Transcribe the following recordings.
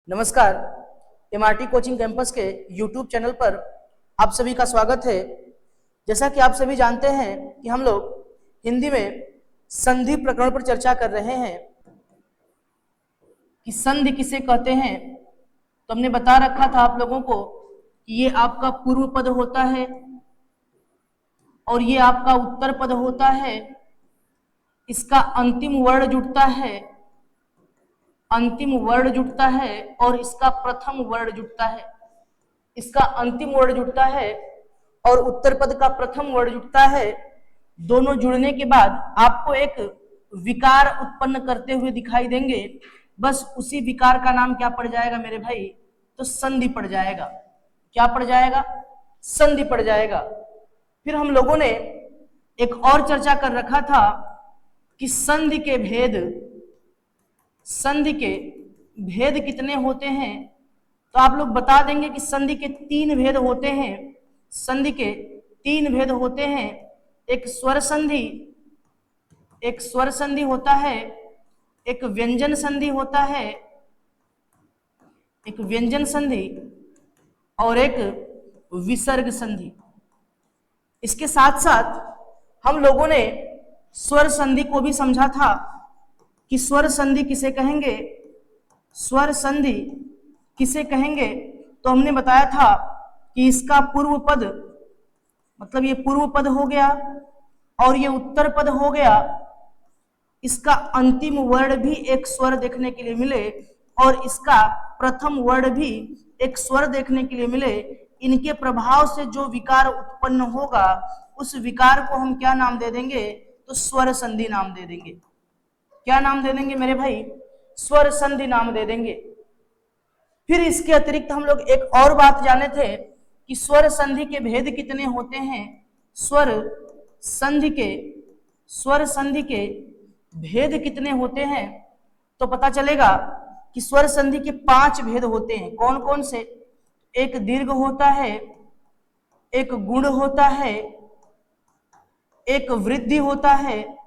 नमस्कार, MRT coaching campus के YouTube channel पर आप सभी का स्वागत है। जैसा कि आप सभी जानते हैं कि हम लोग हिंदी में संधि प्रकरण पर चर्चा कर रहे हैं कि संधि किसे कहते हैं। तो हमने बता रखा था आप लोगों को कि ये आपका पूर्व पद होता है और ये आपका उत्तर पद होता है। इसका अंतिम वर्ण जुड़ता है, अंतिम वर्ण जुड़ता है और इसका प्रथम वर्ण जुड़ता है। इसका अंतिम वर्ण जुड़ता है और उत्तर पद का प्रथम वर्ण जुड़ता है। दोनों जुड़ने के बाद आपको एक विकार उत्पन्न करते हुए दिखाई देंगे। बस उसी विकार का नाम क्या पड़ जाएगा मेरे भाई? तो संधि पड़ जाएगा। क्या पड़ जाएगा? संधि पड़ जाएगा। फिर हम लोगों ने एक और चर्चा कर रखा था कि संधि के भेद कितने होते हैं। तो आप लोग बता देंगे कि संधि के 3 भेद होते हैं। संधि के 3 भेद होते हैं। एक स्वर संधि होता है, एक व्यंजन संधि होता है, एक व्यंजन संधि और एक विसर्ग संधि। इसके साथ साथ हम लोगों ने स्वर संधि को भी समझा था कि स्वर संधि किसे कहेंगे, स्वर संधि किसे कहेंगे। तो हमने बताया था कि इसका पूर्व पद, मतलब ये पूर्व पद हो गया और ये उत्तर पद हो गया। इसका अंतिम वर्ण भी एक स्वर देखने के लिए मिले और इसका प्रथम वर्ण भी एक स्वर देखने के लिए मिले। इनके प्रभाव से जो विकार उत्पन्न होगा उस विकार को हम क्या नाम दे देंगे? तो स्वर संधि नाम दे देंगे। क्या नाम दे देंगे मेरे भाई? स्वर संधि नाम दे देंगे। फिर इसके अतिरिक्त हम लोग एक और बात जाने थे कि स्वर संधि के भेद कितने होते हैं। स्वर संधि के भेद कितने होते हैं तो पता चलेगा कि स्वर संधि के 5 भेद होते हैं। कौन कौन से? एक दीर्घ होता है, एक गुण होता है, एक वृद्धि होता है,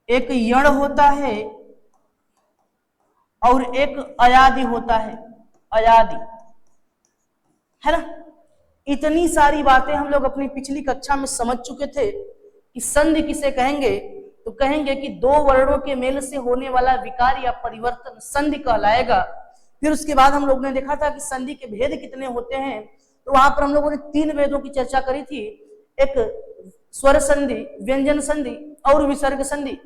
एक यण होता है और एक अयादि होता है। अयादि है ना। इतनी सारी बातें हम लोग अपनी पिछली कक्षा में समझ चुके थे कि संधि किसे कहेंगे। तो कहेंगे कि 2 वर्णों के मेल से होने वाला विकार या परिवर्तन संधि कहलाएगा। फिर उसके बाद हम लोग ने देखा था कि संधि के भेद कितने होते हैं। तो वहां पर हम लोगों ने 3 भेदों की चर्चा करी थी। एक स्वर संधि, व्यंजन संधि और विसर्ग संधि।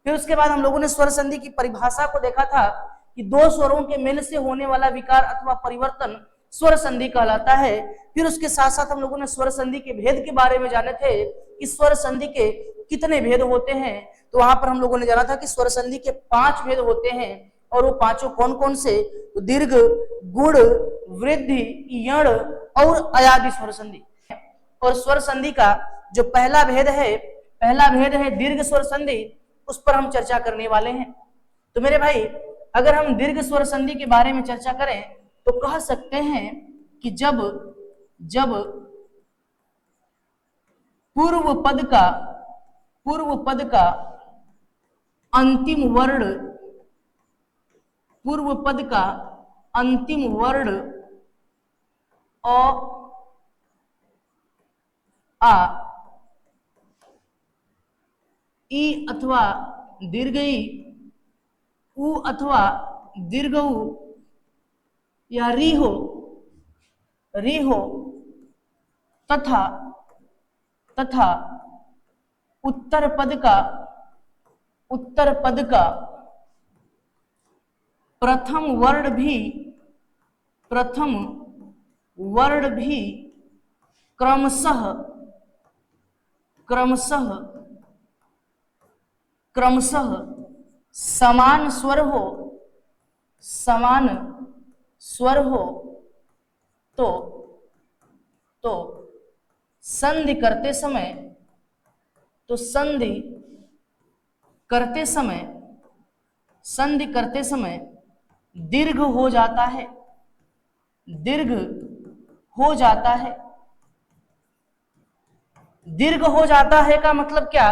फिर उसके बाद हम लोगों ने स्वर संधि की परिभाषा को देखा था कि 2 स्वरों के मेल से होने वाला विकार अथवा परिवर्तन स्वर संधि कहलाता है। फिर उसके साथ साथ हम लोगों ने स्वर संधि के भेद के बारे में जाने थे कि स्वर संधि के कितने भेद होते हैं। तो वहां पर हम लोगों ने जाना था कि स्वर संधि के 5 भेद होते हैं और वो पांचों कौन कौन से? तो दीर्घ, गुण, वृद्धि, यण और अयादि स्वर संधि। और स्वर संधि का जो पहला भेद है दीर्घ स्वर संधि, उस पर हम चर्चा करने वाले हैं। तो मेरे भाई, अगर हम दीर्घ स्वर संधि के बारे में चर्चा करें तो कह सकते हैं कि जब पूर्व पद का अंतिम वर्ण अ, आ, ई अथवा दीर्घ ई, उ अथवा दीर्घ उ या री हो तथा उत्तर पद का प्रथम वर्ण भी क्रमशः समान स्वर हो तो संधि करते समय दीर्घ हो जाता है। दीर्घ हो जाता है का मतलब क्या?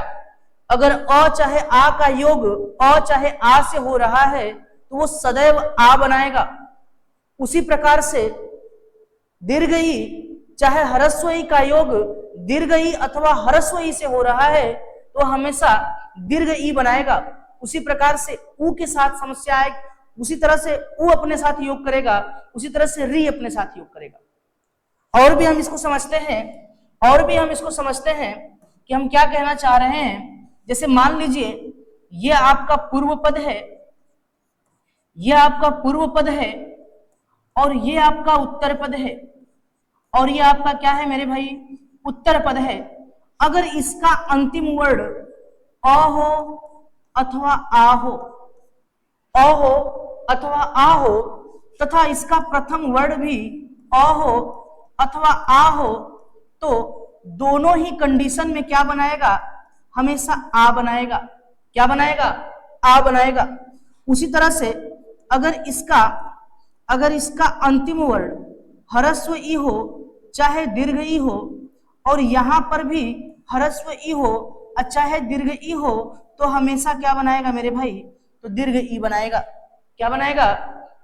अगर अ चाहे आ का योग अ चाहे आ से हो रहा है तो तो वो सदैव आ बनाएगा। उसी प्रकार से दीर्घ ई, चाहे ह्रस्व ई का योग दीर्घ ई अथवा ह्रस्व ई से हो रहा है तो हमेशा दीर्घ ई बनाएगा। उसी प्रकार से ऊ के साथ समस्या है, उसी तरह से ऊ अपने साथ योग करेगा, उसी तरह से री अपने साथ योग करेगा। और भी हम इसको समझते हैं कि हम क्या कहना चाह रहे हैं। जैसे मान लीजिए ये आपका पूर्व पद है, और ये आपका उत्तर पद है, और ये आपका क्या है मेरे भाई, उत्तर पद है। अगर इसका अंतिम वर्ण अ हो अथवा आ हो, तथा इसका प्रथम वर्ण भी अ हो अथवा आ हो, तो दोनों ही कंडीशन में क्या बनाएगा, हमेशा आ बनाएगा। क्या बनाएगा, आ बनाएगा। उसी तरह से अगर इसका अंतिम वर्ण ह्रस्व ई हो चाहे दीर्घ ई हो, और यहां पर भी ह्रस्व ई हो चाहे दीर्घ ई हो, तो हमेशा क्या बनाएगा मेरे भाई, तो दीर्घ ई बनाएगा। क्या बनाएगा,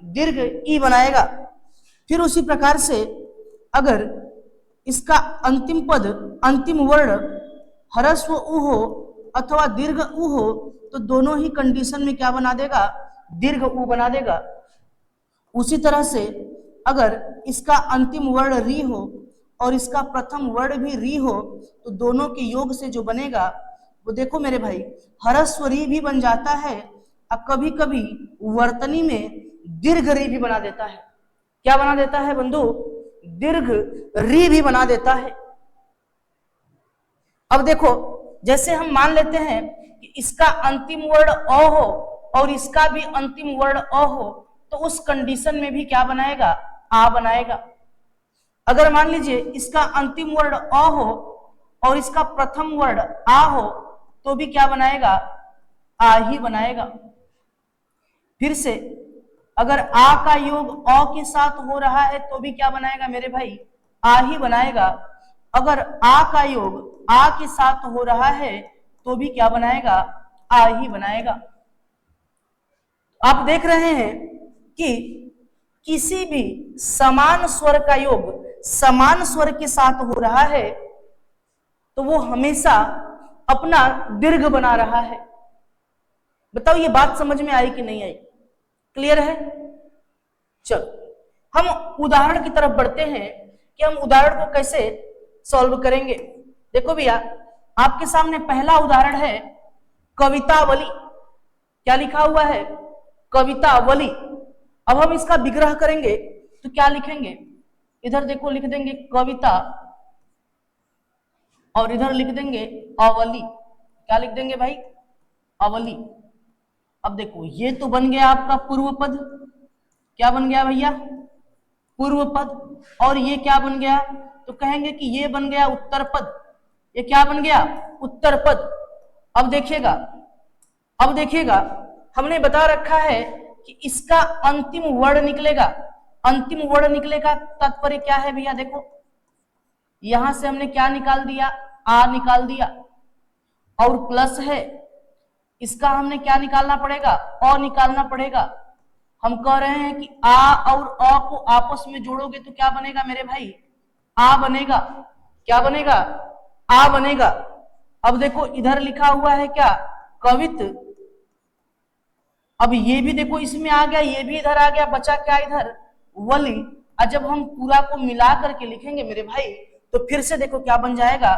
दीर्घ ई बनाएगा। फिर उसी प्रकार से अगर इसका अंतिम वर्ण ह्रस्व उ हो अथवा दीर्घ उ हो, तो दोनों ही कंडीशन में क्या बना देगा, दीर्घ उ बना देगा। उसी तरह से अगर इसका अंतिम वर्ण री हो और इसका प्रथम वर्ण भी री हो, तो दोनों के योग से जो बनेगा वो देखो मेरे भाई, ह्रस्व री भी बन जाता है और कभी कभी वर्तनी में दीर्घ री भी बना देता है। क्या बना देता है बंधु, दीर्घ री भी बना देता है। अब देखो, जैसे हम मान लेते हैं कि इसका अंतिम वर्ण अ हो और इसका भी अंतिम वर्ण अ हो, तो उस कंडीशन में भी क्या बनाएगा, आ बनाएगा। अगर मान लीजिए इसका अंतिम वर्ण अ हो और इसका प्रथम वर्ण आ हो, तो भी क्या बनाएगा, आ ही बनाएगा। फिर से अगर आ का योग अ के साथ हो रहा है तो भी क्या बनाएगा मेरे भाई, आ ही बनाएगा। अगर आ का योग आ के साथ हो रहा है तो भी क्या बनाएगा, आ ही बनाएगा। आप देख रहे हैं कि किसी भी समान स्वर का योग समान स्वर के साथ हो रहा है तो वो हमेशा अपना दीर्घ बना रहा है। बताओ ये बात समझ में आई कि नहीं आई, क्लियर है। चलो हम उदाहरण की तरफ बढ़ते हैं कि हम उदाहरण को कैसे सॉल्व करेंगे। देखो भैया, आपके सामने पहला उदाहरण है कवितावली। क्या लिखा हुआ है, कवितावली। अब हम इसका विग्रह करेंगे तो क्या लिखेंगे, इधर देखो लिख देंगे कविता और इधर लिख देंगे अवली। क्या लिख देंगे भाई, अवली। अब देखो ये तो बन गया आपका पूर्व पद। क्या बन गया भैया, पूर्व पद। और ये क्या बन गया, तो कहेंगे कि ये बन गया उत्तर पद। ये क्या बन गया, उत्तर पद। अब देखिएगा हमने बता रखा है कि इसका अंतिम वर्ण निकलेगा। अंतिम वर्ण निकलेगा तात्पर्य क्या है भैया, देखो यहां से हमने क्या निकाल दिया, आ निकाल दिया, और प्लस है इसका हमने क्या निकालना पड़ेगा, अ निकालना पड़ेगा। हम कह रहे हैं कि आ और अ को आपस में जोड़ोगे तो क्या बनेगा मेरे भाई, आ बनेगा। क्या बनेगा, आ बनेगा। अब देखो इधर लिखा हुआ है क्या, कवित। अब ये भी देखो इसमें आ गया, ये भी इधर आ गया, बचा क्या इधर, वली। और जब हम पूरा को मिला करके लिखेंगे मेरे भाई तो फिर से देखो क्या बन जाएगा,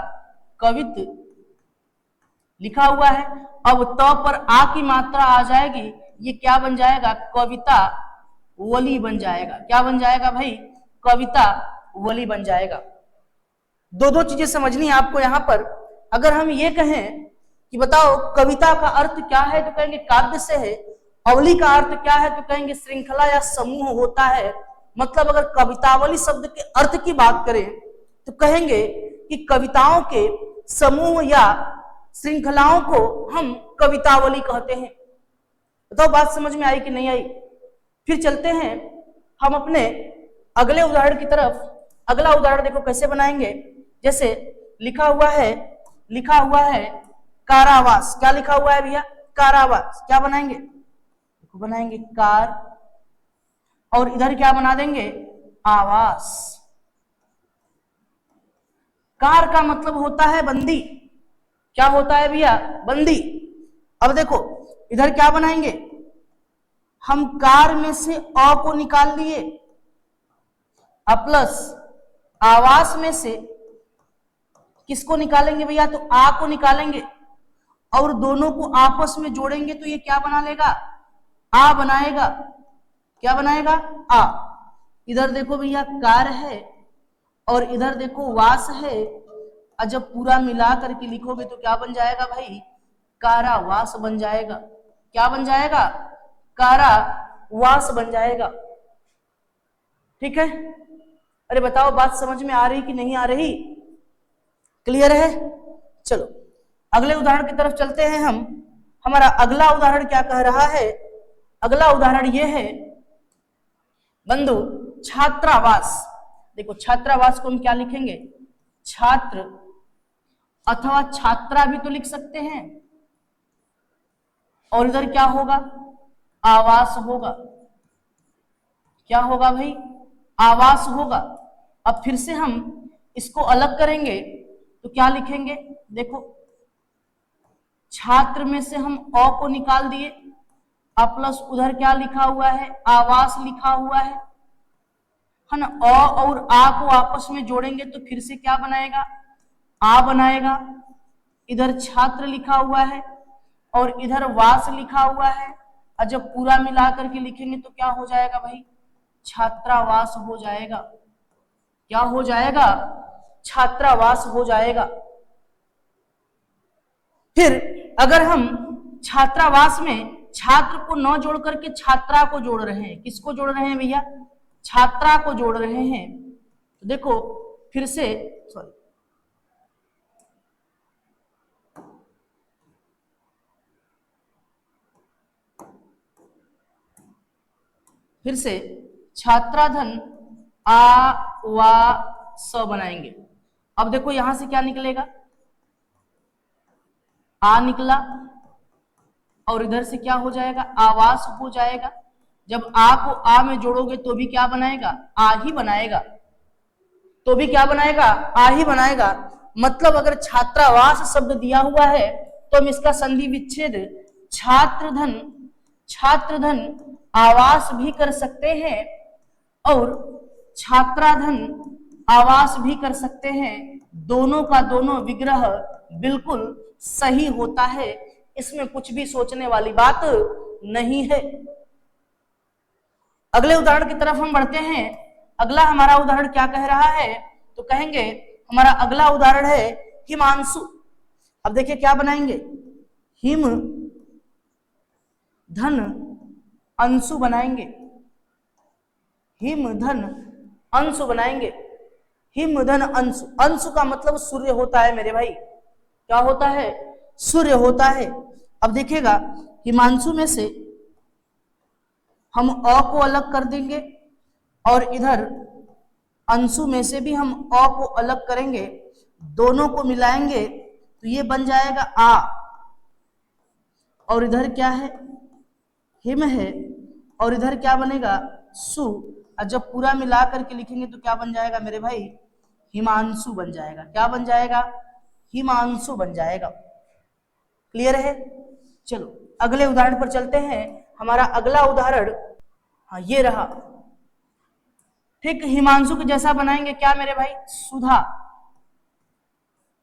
कवित लिखा हुआ है। अब त पर आ की मात्रा आ जाएगी, ये क्या बन जाएगा, कविता वली बन जाएगा। क्या बन जाएगा भाई, कविता वली बन जाएगा। दो चीजें समझनी है आपको यहां पर। अगर हम ये कहें कि बताओ कविता का अर्थ क्या है, तो कहेंगे काव्य से है। अवली का अर्थ क्या है, तो कहेंगे श्रृंखला या समूह होता है। मतलब अगर कवितावली शब्द के अर्थ की बात करें तो कहेंगे कि कविताओं के समूह या श्रृंखलाओं को हम कवितावली कहते हैं। बताओ बात समझ में आई कि नहीं आई। फिर चलते हैं हम अपने अगले उदाहरण की तरफ। अगला उदाहरण देखो कैसे बनाएंगे। जैसे लिखा हुआ है कारावास। क्या लिखा हुआ है भैया, कारावास। क्या बनाएंगे, बनाएंगे कार, और इधर क्या बना देंगे, आवास। कार का मतलब होता है बंदी। क्या होता है भैया, बंदी। अब देखो इधर क्या बनाएंगे, हम कार में से अ को निकाल लिए, प्लस आवास में से किसको निकालेंगे भैया, तो आ को निकालेंगे, और दोनों को आपस में जोड़ेंगे तो ये क्या बना लेगा, आ बनाएगा। क्या बनाएगा, आ। इधर देखो भैया कार है और इधर देखो वास है, और जब पूरा मिला करके लिखोगे तो क्या बन जाएगा भाई, कारावास बन जाएगा। क्या बन जाएगा, कारावास बन जाएगा। ठीक है, अरे बताओ बात समझ में आ रही कि नहीं आ रही, क्लियर है। चलो अगले उदाहरण की तरफ चलते हैं हम। हमारा अगला उदाहरण क्या कह रहा है, अगला उदाहरण ये है बंधु, छात्रावास। देखो छात्रावास को हम क्या लिखेंगे, छात्र अथवा छात्रा भी तो लिख सकते हैं, और इधर क्या होगा, आवास होगा। क्या होगा भाई, आवास होगा। अब फिर से हम इसको अलग करेंगे तो क्या लिखेंगे, देखो छात्र में से हम अ को निकाल दिए, प्लस उधर क्या लिखा हुआ है, आवास लिखा हुआ है ना। अ और आ को आपस में जोड़ेंगे तो फिर से क्या बनाएगा, आ बनाएगा। इधर छात्र लिखा हुआ है और इधर वास लिखा हुआ है, और जब पूरा मिला करके लिखेंगे तो क्या हो जाएगा भाई, छात्रावास हो जाएगा। क्या हो जाएगा, छात्रावास हो जाएगा। फिर अगर हम छात्रावास में छात्र को न जोड़ करके छात्रा को जोड़ रहे हैं, किसको जोड़ रहे हैं भैया, छात्रा को जोड़ रहे हैं, तो देखो फिर से छात्राधन आ वा स बनाएंगे। अब देखो यहां से क्या निकलेगा, आ निकला, और इधर से क्या हो जाएगा, आवास हो जाएगा। जब आ को आ में जोड़ोगे तो भी क्या बनाएगा, आ ही बनाएगा। तो भी क्या बनाएगा, आ ही बनाएगा। मतलब अगर छात्रावास शब्द दिया हुआ है तो हम इसका संधि विच्छेद छात्रधन आवास भी कर सकते हैं और छात्राधन आवास भी कर सकते हैं। दोनों का दोनों विग्रह बिल्कुल सही होता है, इसमें कुछ भी सोचने वाली बात नहीं है। अगले उदाहरण की तरफ हम बढ़ते हैं। अगला हमारा उदाहरण क्या कह रहा है, तो कहेंगे हमारा अगला उदाहरण है हिमांशु। अब देखिए क्या बनाएंगे, हिम धन अंशु बनाएंगे। हिम धन अंशु बनाएंगे। हिम धन अंशु, अंशु का मतलब सूर्य होता है मेरे भाई। क्या होता है, सूर्य होता है। अब देखिएगा हिमांशु में से हम अ को अलग कर देंगे और इधर अंशु में से भी हम अ को अलग करेंगे, दोनों को मिलाएंगे तो ये बन जाएगा आ, और इधर क्या है, हिम है, और इधर क्या बनेगा, सु। और जब पूरा मिला करके लिखेंगे तो क्या बन जाएगा मेरे भाई, हिमांशु बन जाएगा। क्या बन जाएगा, हिमांशु बन जाएगा। क्लियर है। चलो अगले उदाहरण पर चलते हैं। हमारा अगला उदाहरण हाँ ये रहा। ठीक, हिमांशु के जैसा बनाएंगे क्या मेरे भाई, सुधा।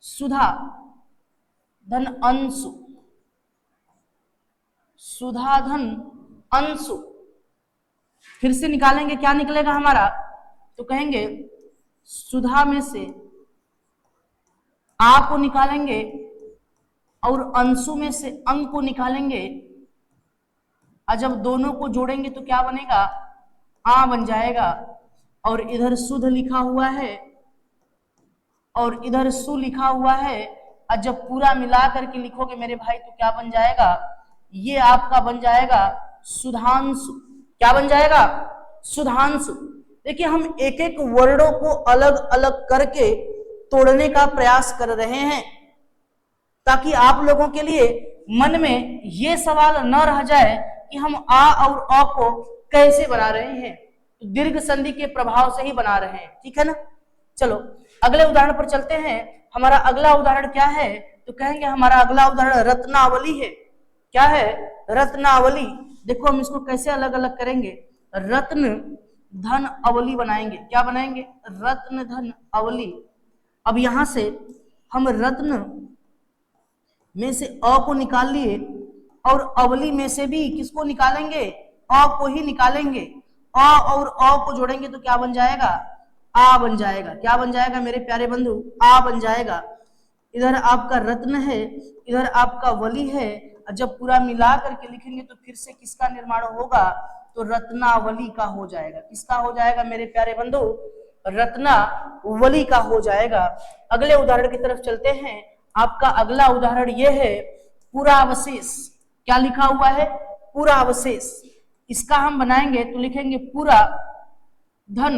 सुधा धन अंशु, सुधा धन अंशु। फिर से निकालेंगे, क्या निकलेगा हमारा, तो कहेंगे सुधा में से आ को निकालेंगे और अंशु में से अंग को निकालेंगे, और जब दोनों को जोड़ेंगे तो क्या बनेगा, आ बन जाएगा। और इधर सुध लिखा हुआ है और इधर सु लिखा हुआ है, और जब पूरा मिला करके लिखोगे मेरे भाई तो क्या बन जाएगा, ये आपका बन जाएगा सुधांशु। क्या बन जाएगा, सुधांशु। देखिए हम एक एक वर्णों को अलग अलग करके तोड़ने का प्रयास कर रहे हैं ताकि आप लोगों के लिए मन में ये सवाल न रह जाए कि हम आ और अ को कैसे बना रहे हैं, तो दीर्घ संधि के प्रभाव से ही बना रहे हैं, ठीक है ना। चलो अगले उदाहरण पर चलते हैं। हमारा अगला उदाहरण क्या है, तो कहेंगे हमारा अगला उदाहरण रत्नावली है। क्या है, रत्नावली। देखो हम इसको कैसे अलग अलग करेंगे, रत्न धन अवली बनाएंगे। क्या बनाएंगे, रत्न धन अवली। अब यहां से हम रत्न में से अ को निकाल लिए और अवली में से भी किसको निकालेंगे, अ को ही निकालेंगे। अ और अ को जोड़ेंगे तो क्या बन जाएगा, आ बन जाएगा। क्या बन जाएगा मेरे प्यारे बंधु, आ बन जाएगा। इधर आपका रत्न है, इधर आपका वली है। जब पूरा मिला करके लिखेंगे तो फिर से किसका निर्माण होगा, तो रत्नावली का हो जाएगा। किसका हो जाएगा मेरे प्यारे बंधु, रत्नावली का हो जाएगा। अगले उदाहरण की तरफ चलते हैं। आपका अगला उदाहरण यह है पुरावशेष। क्या लिखा हुआ है, पुरावशेष। इसका हम बनाएंगे तो लिखेंगे पूरा धन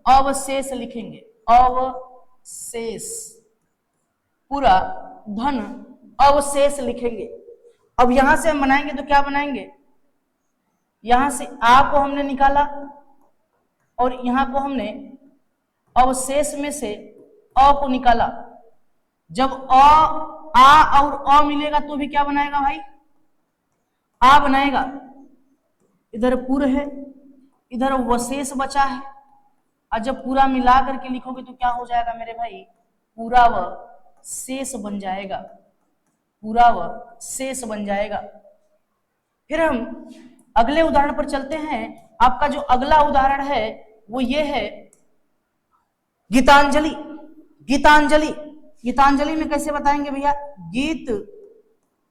अवशेष लिखेंगे, अवशेष, पूरा धन अवशेष लिखेंगे। अब यहां से हम बनाएंगे तो क्या बनाएंगे, यहां से आ को हमने निकाला और यहां को हमने अवशेष में से अ को निकाला। जब आ और अ मिलेगा तो भी क्या बनाएगा भाई, आ बनाएगा। इधर पूर है, इधर वशेष बचा है, और जब पूरा मिला करके लिखोगे तो क्या हो जाएगा मेरे भाई, पूरा व शेष बन जाएगा, पूरा व शेष बन जाएगा। फिर हम अगले उदाहरण पर चलते हैं। आपका जो अगला उदाहरण है वो ये है गीतांजलि। गीतांजलि, गीतांजलि में कैसे बताएंगे भैया, गीत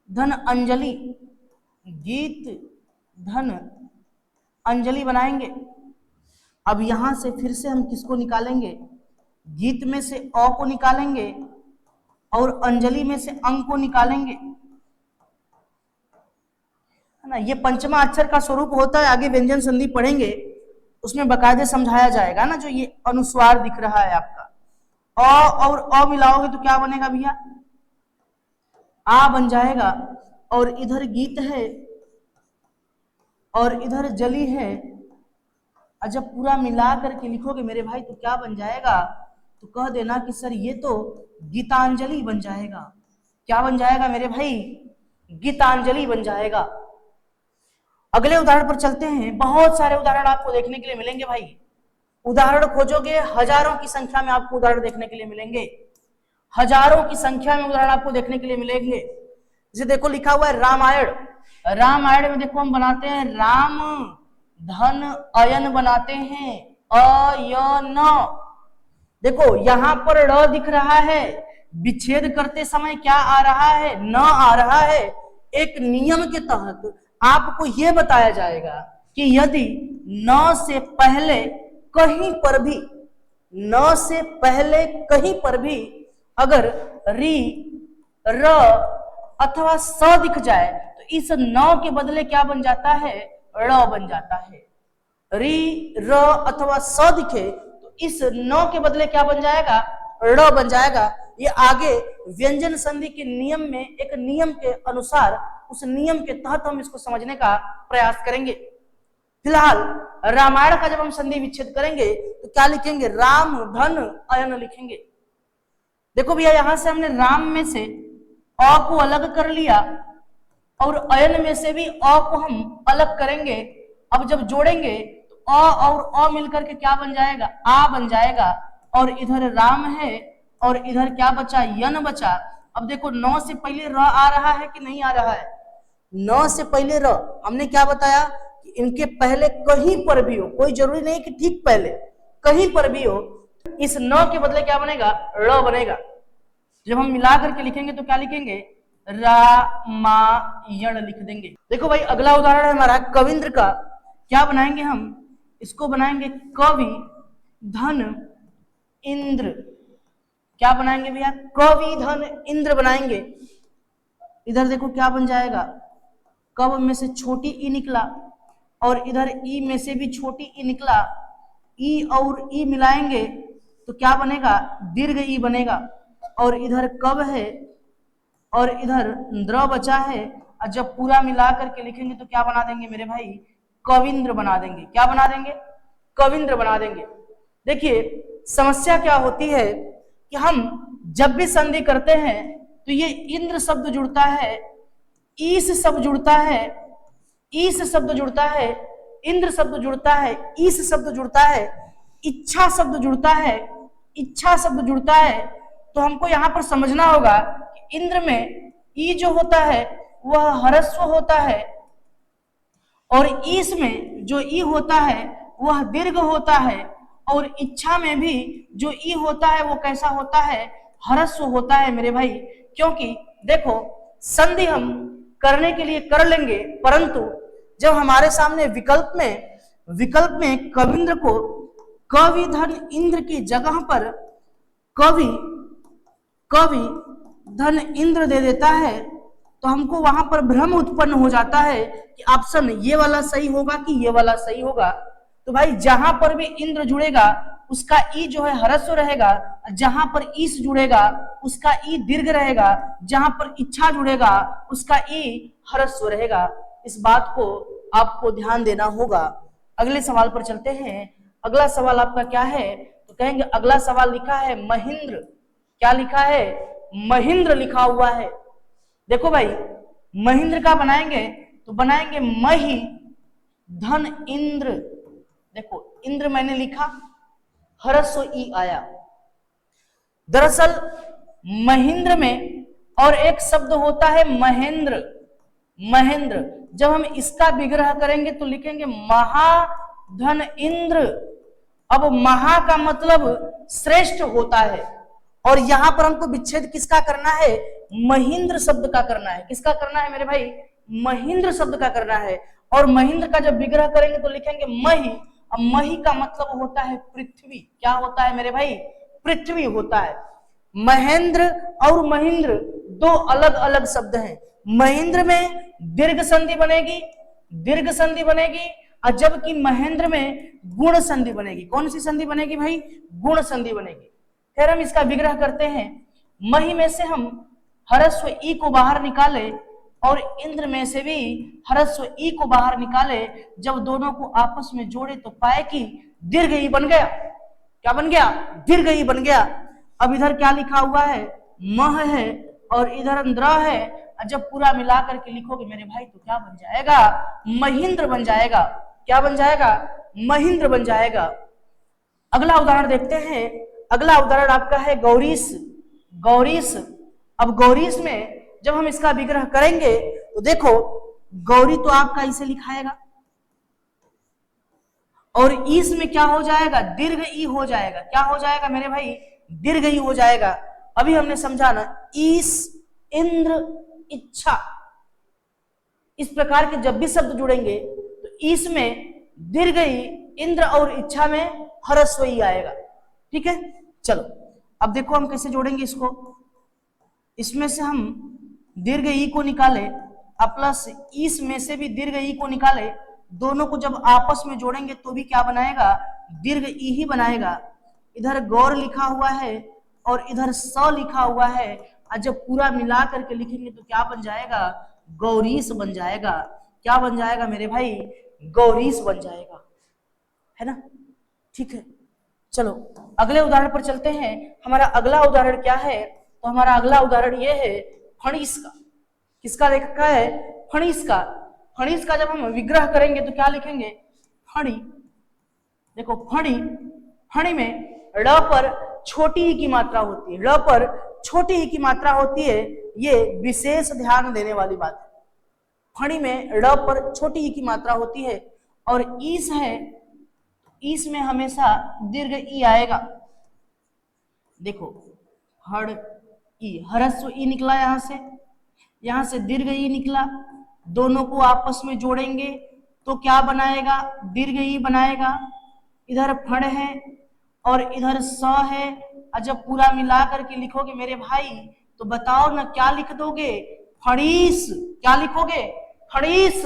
धन अंजलि, गीत धन अंजलि बनाएंगे। अब यहां से फिर से हम किसको निकालेंगे, गीत में से अ को निकालेंगे और अंजलि में से अंग को निकालेंगे, है ना। ये पंचमा अक्षर का स्वरूप होता है। आगे व्यंजन संधि पढ़ेंगे उसमें बकायदे समझाया जाएगा ना। जो ये अनुस्वार दिख रहा है आपका, अ और अ मिलाओगे तो क्या बनेगा भैया, आ बन जाएगा। और इधर गीत है और इधर जली है, और जब पूरा मिला करके लिखोगे मेरे भाई तो क्या बन जाएगा, तो कह देना कि सर ये तो गीतांजलि बन जाएगा। क्या बन जाएगा मेरे भाई, गीतांजलि बन जाएगा। अगले उदाहरण पर चलते हैं। बहुत सारे उदाहरण आपको देखने के लिए मिलेंगे भाई। उदाहरण खोजोगे हजारों की संख्या में आपको उदाहरण देखने के लिए मिलेंगे, हजारों की संख्या में उदाहरण आपको देखने के लिए मिलेंगे। जैसे देखो लिखा हुआ है रामायण। रामायण में देखो हम बनाते हैं राम धन अयन बनाते हैं, अयन। देखो यहां पर ड़ दिख रहा है, विच्छेद करते समय क्या आ रहा है, न आ रहा है। एक नियम के तहत आपको यह बताया जाएगा कि यदि न से पहले कहीं पर भी, न से पहले कहीं पर भी अगर री र अथवा स दिख जाए तो इस न के बदले क्या बन जाता है, ड़ बन जाता है। री र अथवा स दिखे तो इस न के बदले क्या बन जाएगा, ड़ बन जाएगा। ये आगे व्यंजन संधि के नियम में एक नियम के अनुसार, उस नियम के तहत हम इसको समझने का प्रयास करेंगे। फिलहाल रामायण का जब हम संधि विच्छेद करेंगे तो क्या लिखेंगे, राम धन अयन लिखेंगे। देखो भैया यहां से हमने राम में से अ को अलग कर लिया और अयन में से भी अ को हम अलग करेंगे। अब जब जोड़ेंगे तो अ और अ मिलकर के क्या बन जाएगा, आ बन जाएगा। और इधर राम है और इधर क्या बचा, यन बचा। अब देखो नौ से पहले र आ रहा है कि नहीं आ रहा है, नौ से पहले र। हमने क्या बताया कि इनके पहले कहीं पर भी हो, कोई जरूरी नहीं कि ठीक पहले, कहीं पर भी हो, इस नौ के बदले क्या बनेगा, ड़ बनेगा। जब हम मिला करके लिखेंगे तो क्या लिखेंगे, रामायण लिख देंगे। देखो भाई अगला उदाहरण है हमारा कविंद्र का। क्या बनाएंगे हम, इसको बनाएंगे कवि धन इंद्र। क्या बनाएंगे भैया, कवि धन इंद्र बनाएंगे। इधर देखो क्या बन जाएगा, कव में से छोटी ई निकला और इधर ई में से भी छोटी ई निकला। ई और ई मिलाएंगे तो क्या बनेगा, दीर्घ ई बनेगा। और इधर कव है और इधर द्र बचा है और जब पूरा मिला करके लिखेंगे तो क्या बना देंगे मेरे भाई, कविंद्र बना देंगे। क्या बना देंगे, कविंद्र बना देंगे। देखिए समस्या क्या होती है कि हम जब भी संधि करते हैं तो ये इंद्र शब्द जुड़ता है, ईश शब्द जुड़ता है, ईश शब्द जुड़ता है, इंद्र शब्द जुड़ता है, ईश शब्द जुड़ता है, इच्छा शब्द जुड़ता है, इच्छा शब्द जुड़ता है। तो हमको यहां पर समझना होगा कि इंद्र में ई जो होता है वह ह्रस्व होता है और ईश में जो ई होता है वह दीर्घ होता है और इच्छा में भी जो ई होता है वो कैसा होता है, ह्रस्व होता है मेरे भाई। क्योंकि देखो संधि हम करने के लिए कर लेंगे, परंतु जब हमारे सामने विकल्प में कविंद्र को कवि धन इंद्र की जगह पर कवि धन इंद्र दे देता है तो हमको वहां पर भ्रम उत्पन्न हो जाता है कि ऑप्शन ये वाला सही होगा कि ये वाला सही होगा। तो भाई जहां पर भी इंद्र जुड़ेगा उसका ई जो है ह्रस्व रहेगा, जहां पर ईश जुड़ेगा उसका ई दीर्घ रहेगा, जहां पर इच्छा जुड़ेगा उसका ई ह्रस्व रहेगा। इस बात को आपको ध्यान देना होगा। अगले सवाल पर चलते हैं। अगला सवाल आपका क्या है, तो कहेंगे अगला सवाल लिखा है महेंद्र। क्या लिखा है, महेंद्र लिखा हुआ है। देखो भाई महेंद्र का बनाएंगे तो बनाएंगे मही धन इंद्र। देखो इंद्र मैंने लिखा, ह्रस्व ई आया। दरअसल महेंद्र में और एक शब्द होता है महेंद्र। महेंद्र जब हम इसका विग्रह करेंगे तो लिखेंगे महाधन इंद्र। अब महा का मतलब श्रेष्ठ होता है और यहां पर हमको विच्छेद किसका करना है, महेंद्र शब्द का करना है। किसका करना है मेरे भाई, महेंद्र शब्द का करना है। और महेंद्र का जब विग्रह करेंगे तो लिखेंगे मही। अब मही का मतलब होता है पृथ्वी। क्या होता है मेरे भाई, पृथ्वी होता है। महेंद्र और महेंद्र दो अलग अलग शब्द हैं। महेंद्र में दीर्घ संधि बनेगी, दीर्घ संधि बनेगी, और जबकि महेंद्र में गुण संधि बनेगी। कौन सी संधि बनेगी भाई, गुण संधि बनेगी। फिर हम इसका विग्रह करते हैं। मही में से हम ह्रस्व ई को बाहर निकाले और इंद्र में से भी ह्रस्व ई को बाहर निकाले। जब दोनों को आपस में जोड़े तो पाए कि दीर्घ ई बन गया। क्या बन गया, दीर्घ ई बन गया। अब इधर क्या लिखा हुआ है, मह है और इधर अंद्र है। जब पूरा मिला करके लिखोगे मेरे भाई तो क्या बन जाएगा, महेंद्र बन जाएगा। क्या बन जाएगा, महेंद्र बन जाएगा। अगला उदाहरण देखते हैं। अगला उदाहरण आपका है गौरीश। गौरीश, अब गौरीश में जब हम इसका विग्रह करेंगे तो देखो गौरी तो आपका इसे लिखाएगा और ईश में क्या हो जाएगा, दीर्घ ई हो जाएगा। क्या हो जाएगा मेरे भाई, दीर्घ ई हो जाएगा। अभी हमने समझा ना, ईश, इंद्र, इच्छा, इस प्रकार के जब भी शब्द जुड़ेंगे तो ईश में दीर्घ ई, इंद्र और इच्छा में ह्रस्व ई आएगा। ठीक है, चलो अब देखो हम कैसे जोड़ेंगे इसको। इसमें से हम दीर्घ ई को निकाले और प्लस ईश में से भी दीर्घ ई को निकाले। दोनों को जब आपस में जोड़ेंगे तो भी क्या बनाएगा, दीर्घ ई ही बनाएगा। इधर गौर लिखा हुआ है और इधर स लिखा हुआ है, और जब पूरा मिला करके लिखेंगे तो क्या बन जाएगा, गौरीश बन जाएगा। क्या बन जाएगा मेरे भाई, गौरीश बन जाएगा, है ना। ठीक है, चलो अगले उदाहरण पर चलते हैं। हमारा अगला उदाहरण क्या है, तो हमारा अगला उदाहरण ये है फणीस का। किसका देखा है, फणीस का। फणीस का जब हम विग्रह करेंगे तो क्या लिखेंगे, फणी। देखो फणी, फणी में ड़ पर छोटी ही की मात्रा होती है। ड़ पर छोटी ही की मात्रा होती है, ये विशेष ध्यान देने वाली बात है। फणी में ड़ पर छोटी ही की मात्रा होती है। और ईश है, ईश में हमेशा दीर्घ ई आएगा। देखो हड़ ई, ह्रस्व ई निकला, यहां से दीर्घ ई निकला। दोनों को आपस में जोड़ेंगे तो क्या बनाएगा, दीर्घ ई बनाएगा। इधर फण है और इधर स है, और जब पूरा मिला करके लिखोगे मेरे भाई तो बताओ ना क्या लिख दोगे, फणीस। क्या लिखोगे, फणीस।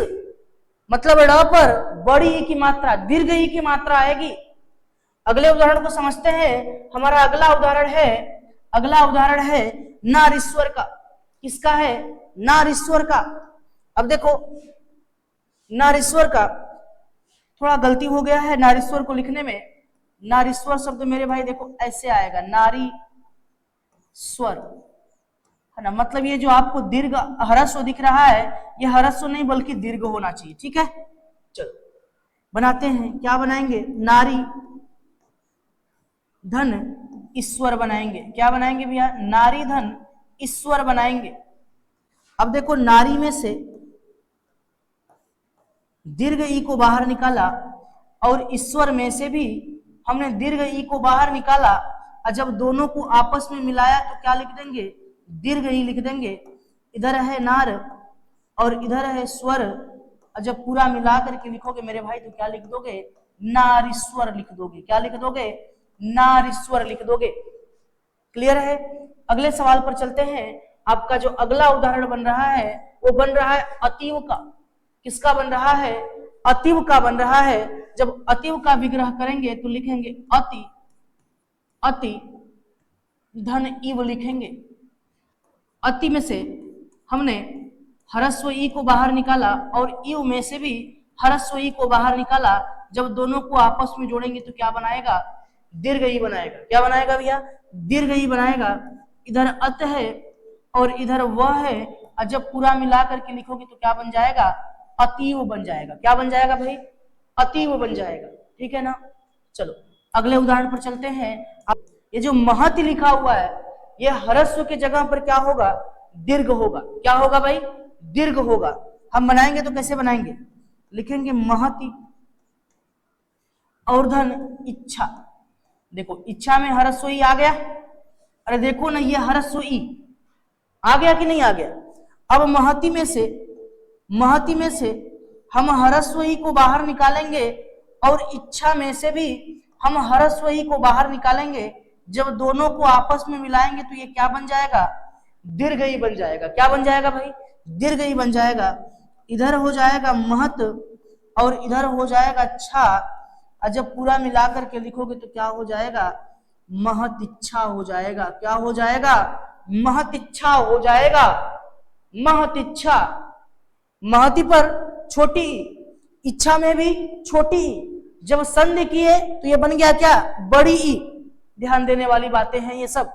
मतलब ड़ पर बड़ी ई की मात्रा, दीर्घ ई की मात्रा आएगी। अगले उदाहरण को समझते हैं। हमारा अगला उदाहरण है नारीश्वर का। किसका है, नारीश्वर का। अब देखो नारीश्वर का थोड़ा गलती हो गया है नारीश्वर को लिखने में। नारीश्वर शब्द मेरे भाई देखो ऐसे आएगा, नारी स्वर, है ना। मतलब ये जो आपको दीर्घ ह्रस्व दिख रहा है, ये ह्रस्व नहीं बल्कि दीर्घ होना चाहिए, ठीक है। चलो बनाते हैं, क्या बनाएंगे, नारी धन ईश्वर बनाएंगे। क्या बनाएंगे भैया, नारी धन ईश्वर बनाएंगे। अब देखो नारी में से दीर्घ ई को बाहर निकाला और ईश्वर में से भी हमने दीर्घ ई को बाहर निकाला, और जब दोनों को आपस में मिलाया तो क्या लिख देंगे, दीर्घ ई लिख देंगे। इधर है नार और इधर है स्वर, और जब पूरा मिला करके लिखोगे मेरे भाई तो क्या लिख दोगे, नारीश्वर लिख दोगे। क्या लिख दोगे, नारीश्वर लिख दोगे। क्लियर है। अगले सवाल पर चलते हैं। आपका जो अगला उदाहरण बन रहा है वो बन रहा है अतीव का। किसका बन रहा है, अतीव का बन रहा है। जब अतीव का विग्रह करेंगे तो लिखेंगे अति, अति धन इव लिखेंगे। अति में से हमने ह्रस्व ई को बाहर निकाला और इव में से भी ह्रस्व ई को बाहर निकाला। जब दोनों को आपस में जोड़ेंगे तो क्या बनाएगा, दीर्घ ई बनाएगा। क्या बनाएगा भैया, दीर्घ ई बनाएगा। इधर अत है और इधर वह है, और जब पूरा मिला करके लिखोगे तो क्या बन जाएगा, अतीव बन जाएगा। क्या बन जाएगा भाई, अतीव बन जाएगा। ठीक है ना। चलो अगले उदाहरण पर चलते हैं। ये जो महति लिखा हुआ है ये ह्रस्व के जगह पर क्या होगा, दीर्घ होगा। क्या होगा भाई, दीर्घ होगा। हम बनाएंगे तो कैसे बनाएंगे, लिखेंगे महति और धन इच्छा। देखो इच्छा में ह्रस्व ई आ गया, अरे देखो ना ये ह्रस्व ई आ गया कि नहीं आ गया। अब महति में से हम ह्रस्व ई को बाहर निकालेंगे और इच्छा में से भी हम ह्रस्व ई को बाहर निकालेंगे। जब दोनों को आपस में मिलाएंगे तो ये क्या बन जाएगा, दीर्घ ई बन जाएगा। क्या बन जाएगा भाई, दीर्घ ई बन जाएगा। इधर हो जाएगा महत और इधर हो जाएगा छा, और जब पूरा मिला करके लिखोगे तो क्या हो जाएगा, महत इच्छा हो जाएगा। क्या हो जाएगा, महत इच्छा हो जाएगा। महत इच्छा, महति पर छोटी, इच्छा में भी छोटी। जब संधि किए तो ये बन गया क्या, बड़ी ई। ध्यान देने वाली बातें हैं ये सब।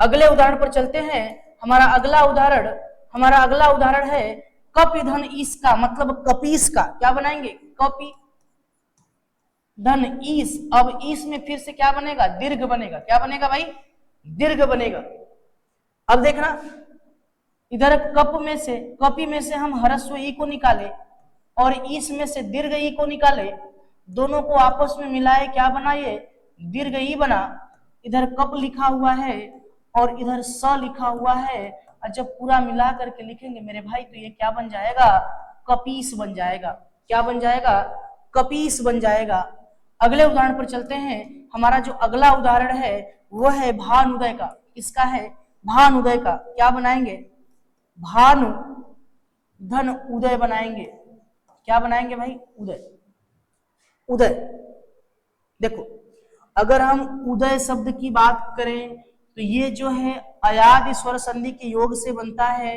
अगले उदाहरण पर चलते हैं। हमारा अगला उदाहरण है कपि धन ईस का, मतलब कपीस का। क्या बनाएंगे, कपि धन ईस। अब ईस में फिर से क्या बनेगा, दीर्घ बनेगा। क्या बनेगा भाई, दीर्घ बनेगा। अब देखना इधर कपि में से हम ह्रस्व ई को निकाले और ईस में से दीर्घ ई को निकाले, दोनों को आपस में मिलाए, क्या बनाए, दीर्घ ई बना। इधर कप लिखा हुआ है और इधर स लिखा हुआ है, और जब पूरा मिला करके लिखेंगे मेरे भाई तो ये क्या बन जाएगा, कपीस बन जाएगा। क्या बन जाएगा, कपीस बन जाएगा। अगले उदाहरण पर चलते हैं। हमारा जो अगला उदाहरण है वो है भानुदय का। किसका है, भानुदय का। क्या बनाएंगे, भानु धन उदय बनाएंगे। क्या बनाएंगे भाई, उदय। उदय देखो अगर हम उदय शब्द की बात करें तो ये जो है अयादि स्वर संधि के योग से बनता है।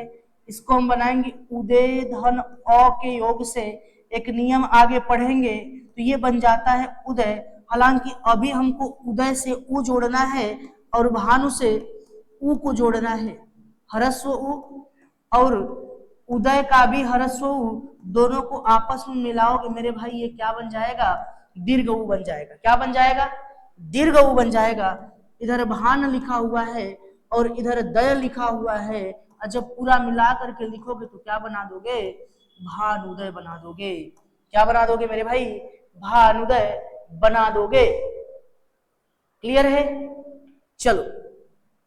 इसको हम बनाएंगे उदय धन अ के योग से। एक नियम आगे पढ़ेंगे तो ये बन जाता है उदय। हालांकि अभी हमको उदय से उ जोड़ना है और भानु से उ को जोड़ना है। ह्रस्व उ और उदय का भी ह्रस्व उ, दोनों को आपस में मिलाओगे मेरे भाई ये क्या बन जाएगा, दीर्घ उ बन जाएगा। क्या बन जाएगा, दीर्घ उ बन जाएगा। इधर भान लिखा हुआ है और इधर दय लिखा हुआ है, और जब पूरा मिला करके लिखोगे तो क्या बना दोगे, भानुदय बना दोगे। क्या बना दोगे मेरे भाई, भानुदय बना दोगे। क्लियर है। चलो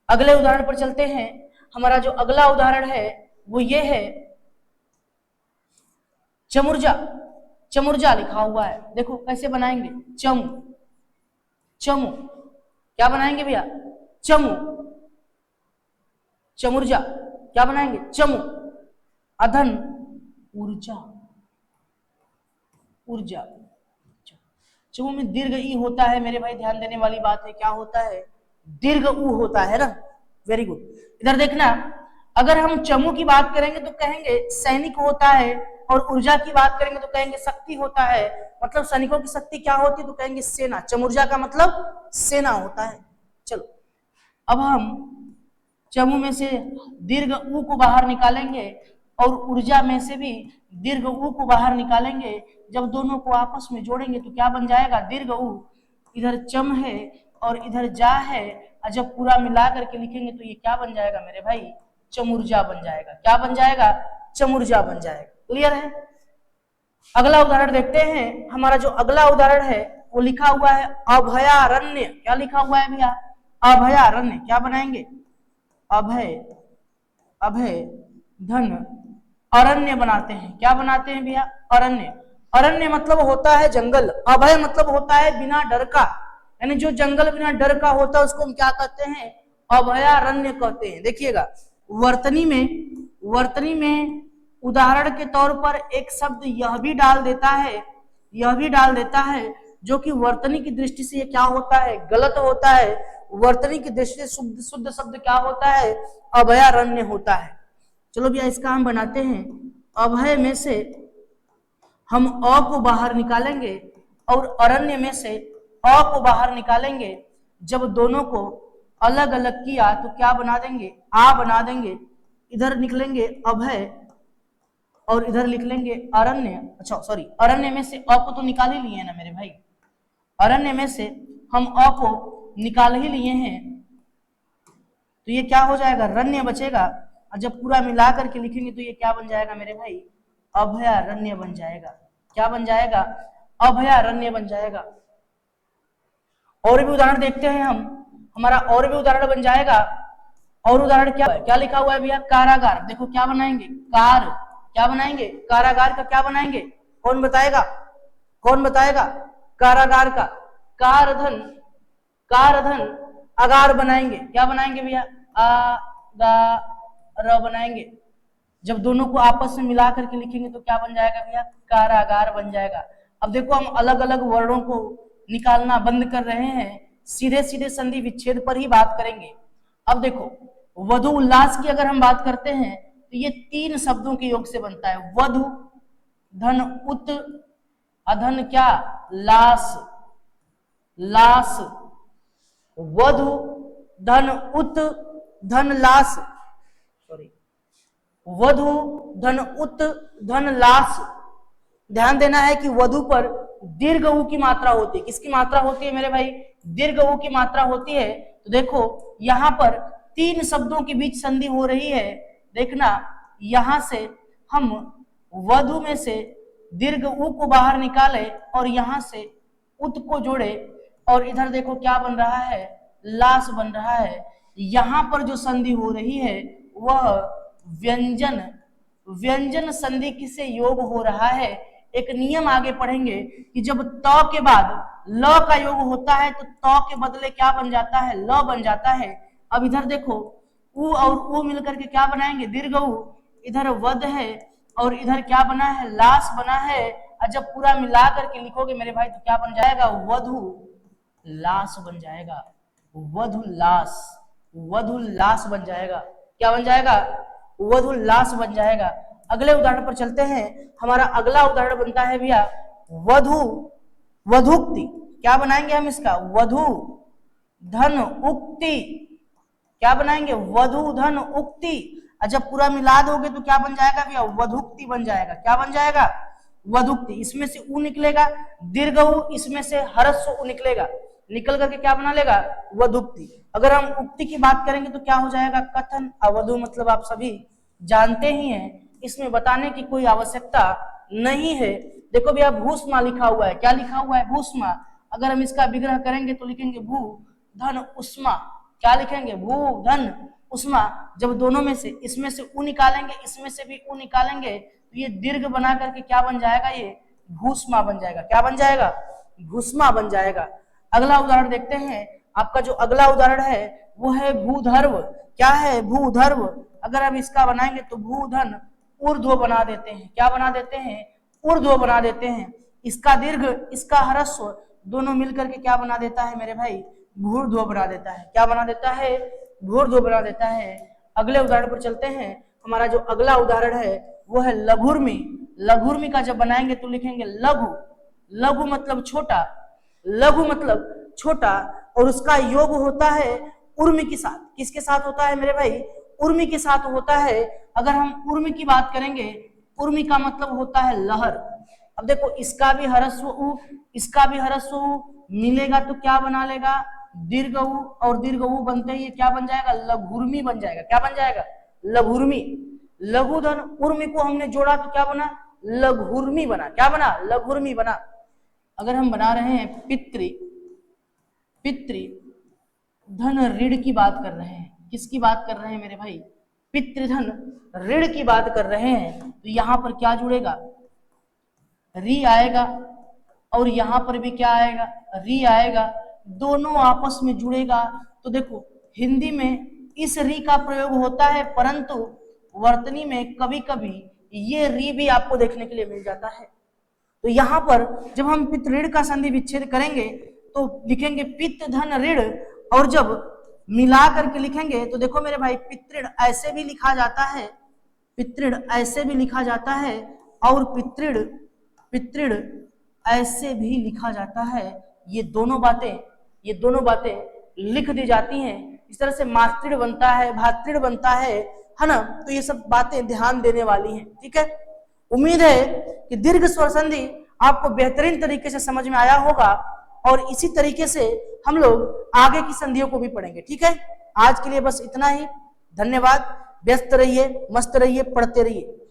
अगले उदाहरण पर चलते हैं। हमारा जो अगला उदाहरण है वो ये है चमुर्जा। चमुर्जा लिखा हुआ है, देखो कैसे बनाएंगे, चमु। चमु क्या बनाएंगे भैया, चमु। चमुर्जा क्या बनाएंगे, चमु। अधन ऊर्जा, ऊर्जा। चमु में दीर्घ ई होता है मेरे भाई, ध्यान देने वाली बात है। क्या होता है, दीर्घ ऊ होता है ना। Very good. इधर देखना अगर हम चमू की बात करेंगे तो कहेंगे सैनिक होता है, और ऊर्जा की बात करेंगे तो कहेंगे शक्ति होता है। मतलब सैनिकों की शक्ति क्या होती है तो कहेंगे सेना। चमुर्जा का मतलब सेना होता है। चलो अब हम चमू में से दीर्घ ऊ को बाहर निकालेंगे और ऊर्जा में से भी दीर्घ ऊ को बाहर निकालेंगे। जब दोनों को आपस में जोड़ेंगे तो क्या बन जाएगा, दीर्घ ऊ। इधर चम है और इधर जा है, और जब पूरा मिला करके लिखेंगे तो ये क्या बन जाएगा मेरे भाई, चमुर्जा बन जाएगा। क्या बन जाएगा, चमुर्जा बन जाएगा। क्लियर है। अगला उदाहरण देखते हैं। हमारा जो अगला उदाहरण है वो लिखा हुआ है अभयारण्य। क्या लिखा हुआ है भैया, अभयारण्य। क्या बनाएंगे, अभय, अभय धन अरण्य बनाते हैं। क्या बनाते हैं भैया, अरण्य। अरण्य मतलब होता है जंगल, अभय मतलब होता है बिना डर का, यानी जो जंगल बिना डर का होता है उसको हम क्या कहते हैं, अभयारण्य कहते हैं। देखिएगा वर्तनी में उदाहरण के तौर पर एक शब्द यह भी डाल देता है, जो कि वर्तनी की दृष्टि से ये क्या होता है, गलत होता है। वर्तनी की दृष्टि से शुद्ध शब्द क्या होता है, अभयारण्य होता है। चलो भैया इसका हम बनाते हैं। अभय में से हम अ को बाहर निकालेंगे और अरण्य में से अ को बाहर निकालेंगे। जब दोनों को अलग अलग किया तो क्या बना देंगे, आ बना देंगे। इधर निकलेंगे अभय और इधर लिख लेंगे अरण्य। अच्छा सॉरी, अरण्य में से अ को तो निकाल ही लिए ना मेरे भाई, अरण्य में से हम अ को निकाल ही लिए हैं, तो ये क्या हो जाएगा, रण्य बचेगा। और जब पूरा मिला करके लिखेंगे तो ये क्या बन जाएगा मेरे भाई, अभयारण्य बन जाएगा। क्या बन जाएगा, अभयारण्य बन जाएगा। और भी उदाहरण देखते हैं हम, हमारा और भी उदाहरण बन जाएगा। और उदाहरण क्या लिखा हुआ है भैया, कारागार। देखो क्या बनाएंगे, क्या बनाएंगे, कारागार का क्या बनाएंगे, कौन बताएगा, कारागार का कारधन अगार बनाएंगे। क्या बनाएंगे भैया, र बनाएंगे। जब दोनों को आपस में मिला करके लिखेंगे तो क्या बन जाएगा भैया, कारागार बन जाएगा। अब देखो हम अलग अलग वर्णों को निकालना बंद कर रहे हैं, सीधे सीधे संधि विच्छेद पर ही बात करेंगे। अब देखो वधु उल्लास की अगर हम बात करते हैं तो ये 3 शब्दों के योग से बनता है। वधु धन उत अधन क्या, लास, वधु धन उत धन लास, सॉरी, वधु धन उत धन लास। ध्यान देना है कि वधु पर दीर्घ ऊ की मात्रा होती है। किसकी मात्रा होती है मेरे भाई, दीर्घ ऊ की मात्रा होती है। तो देखो यहां पर 3 शब्दों के बीच संधि हो रही है। देखना यहां से हम वधु में से दीर्घ ऊ को बाहर निकाले और यहां से उत को जोड़े, और इधर देखो क्या बन रहा है, लास बन रहा है। यहां पर जो संधि हो रही है वह व्यंजन संधि किसे योग हो रहा है। एक नियम आगे पढ़ेंगे कि जब त के बाद ल का योग होता है तो त के बदले क्या बन जाता है, ल बन जाता है। अब इधर देखो उ और उ मिलकर के क्या बनाएंगे, दीर्घ उ। इधर वध है और इधर क्या बना है, लास बना है। और जब पूरा मिला करके लिखोगे मेरे भाई तो क्या बन जाएगा, वधु लास बन जाएगा। वधु लास बन जाएगा। क्या बन जाएगा, वधु लास बन जाएगा। अगले उदाहरण पर चलते हैं। हमारा अगला उदाहरण बनता है भैया वधुक्ति। क्या बनाएंगे हम इसका, वधु धन उक्ति। क्या बनाएंगे, वधु धन उक्ति। और जब पूरा मिला दोगे तो क्या बन जाएगा भैया, वधुक्ति बन जाएगा। क्या बन जाएगा, वधुक्ति। इसमें से उ निकलेगा दीर्घ उ, इसमें से ह्रस्व उ निकलेगा, निकल करके क्या बना लेगा, वधुक्ति। अगर हम उक्ति की बात करेंगे तो क्या हो जाएगा, कथन। अवधु मतलब आप सभी जानते ही हैं, इसमें बताने की कोई आवश्यकता नहीं है। देखो भैया भूष्मा लिखा हुआ है। क्या लिखा हुआ है, भूष्मा। अगर हम इसका विग्रह करेंगे तो लिखेंगे भू धन उष्मा। क्या लिखेंगे, भू धन उष्मा। जब दोनों में से इसमें से उ निकालेंगे, इसमें से भी उ निकालेंगे तो ये दीर्घ बना करके क्या बन जाएगा, ये भूष्मा बन जाएगा। क्या बन जाएगा, भूष्मा बन जाएगा। अगला उदाहरण देखते हैं। आपका जो अगला उदाहरण है वो है भूधर्व। क्या है, भूधर्व। अगर हम इसका बनाएंगे तो भूधन ऊर्ध्व बना देते हैं। क्या बना देते हैं, ऊर्ध्व बना देते हैं। इसका दीर्घ इसका ह्रस्व दोनों मिलकर के क्या बना देता है मेरे भाई, भूर्ध्व बना देता है। क्या बना देता है, भूर्ध्व बना देता है। अगले उदाहरण पर चलते हैं। हमारा जो अगला उदाहरण है वो है लघुर्मी। लघुर्मी का जब बनाएंगे तो लिखेंगे लघु, लघु मतलब छोटा, लघु मतलब छोटा, और उसका योग होता है उर्मी के साथ। किसके साथ होता है मेरे भाई? उर्मी के साथ होता है। अगर हम उर्मी की बात करेंगे, उर्मी का मतलब होता है लहर। अब देखो इसका भी ह्रस्व उ, इसका भी ह्रस्व उ मिलेगा तो क्या बना लेगा? दीर्घ उ, और दीर्घ उ बनते ही क्या बन जाएगा? लघुर्मी बन जाएगा। क्या बन जाएगा? लघुर्मी। लघुधन उर्मी को हमने जोड़ा तो क्या बना? लघुर्मी बना। क्या बना? लघुर्मी बना। अगर हम बना रहे हैं पितृ, पितृ धन ऋण की बात कर रहे हैं। किसकी बात कर रहे हैं मेरे भाई? पितृधन ऋण की बात कर रहे हैं। तो यहां पर क्या जुड़ेगा? री आएगा, और यहां पर भी क्या आएगा? री आएगा। दोनों आपस में जुड़ेगा। तो देखो हिंदी में इस री का प्रयोग होता है, परंतु वर्तनी में कभी कभी ये री भी आपको देखने के लिए मिल जाता है। तो यहां पर जब हम पितृ ऋण का संधि विच्छेद करेंगे तो लिखेंगे पित्त धन ऋण, और जब मिला करके लिखेंगे तो देखो मेरे भाई पितृण ऐसे भी लिखा जाता है, पितृण ऐसे भी लिखा जाता है, और पितृण पितृण ऐसे भी लिखा जाता है। ये दोनों बातें लिख दी जाती हैं। इस तरह से मातृण बनता है, भातृण बनता है ना। तो ये सब बातें ध्यान देने वाली हैं। ठीक है, उम्मीद है कि दीर्घ स्वर संधि आपको बेहतरीन तरीके से समझ में आया होगा, और इसी तरीके से हम लोग आगे की संधियों को भी पढ़ेंगे। ठीक है, आज के लिए बस इतना ही। धन्यवाद। व्यस्त रहिए, मस्त रहिए, पढ़ते रहिए।